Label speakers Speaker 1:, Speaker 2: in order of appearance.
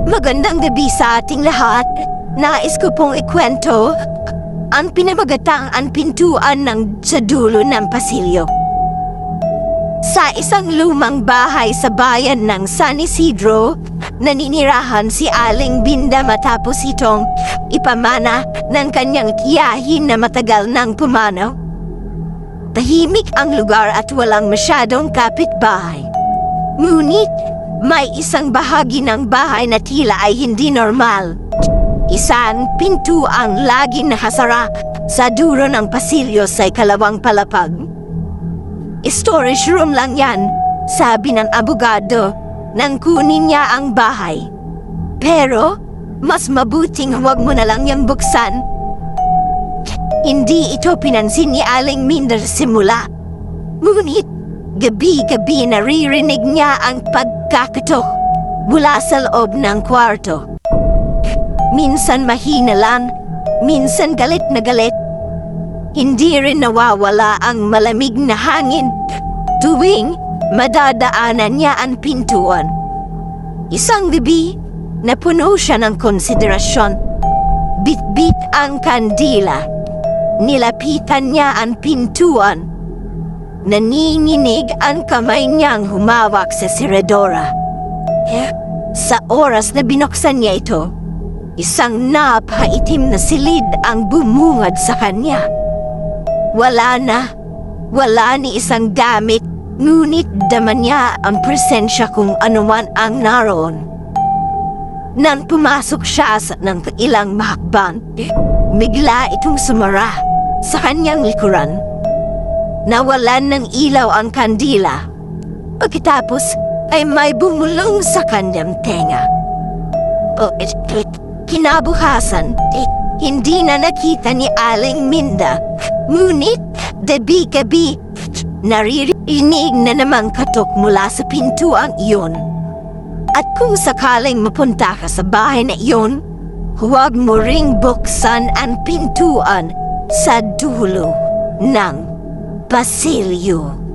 Speaker 1: Magandang gabi sa ating lahat. Nais ko pong ikwento ang pinamagatang pintuan sa dulo ng pasilyo. Sa isang lumang bahay sa bayan ng San Isidro, naninirahan si Aling Binda matapos itong ipamana ng kanyang tiyahin na matagal nang pumanaw. Tahimik ang lugar at walang masyadong kapitbahay. Ngunit may isang bahagi ng bahay na tila ay hindi normal. Isang pintuang laging nakasara sa dulo ng pasilyo sa ikalawang palapag. Storage room lang yan, sabi ng abogado nang kunin niya ang bahay. Pero, mas mabuting huwag mo na lang yang buksan. Hindi ito pinansin ni Aling Minder simula. Ngunit, gabi-gabi naririnig niya ang pagkakatok mula sa loob ng kwarto. Minsan mahina lang, minsan galit na galit. Hindi rin nawawala ang malamig na hangin tuwing madadaanan niya ang pintuan. Isang gabi, napuno siya ng konsiderasyon. Bit-bit ang kandila. Nilapitan niya ang pintuan. Naninginig ang kamay niyang humawak sa siredora. Sa oras na binuksan niya ito, isang napaitim na silid ang bumungad sa kanya. Wala ni isang gamit, ngunit dama niya ang presensya kung anuman ang naroon. Nang pumasok siya ng ilang mahakbang, bigla itong sumara sa kanyang likuran. Nawalan ng ilaw ang kandila. Pagkatapos ay may bumulong sa kanyang tenga. Kinabukasan, hindi na nakita ni Aling Minda. Ngunit, gabi-gabi, naririnig na namang katok mula sa pintuang iyon. At kung sakaling mapunta ka sa bahay na iyon, huwag mo ring buksan ang pintuan sa dulo ng pasilyo.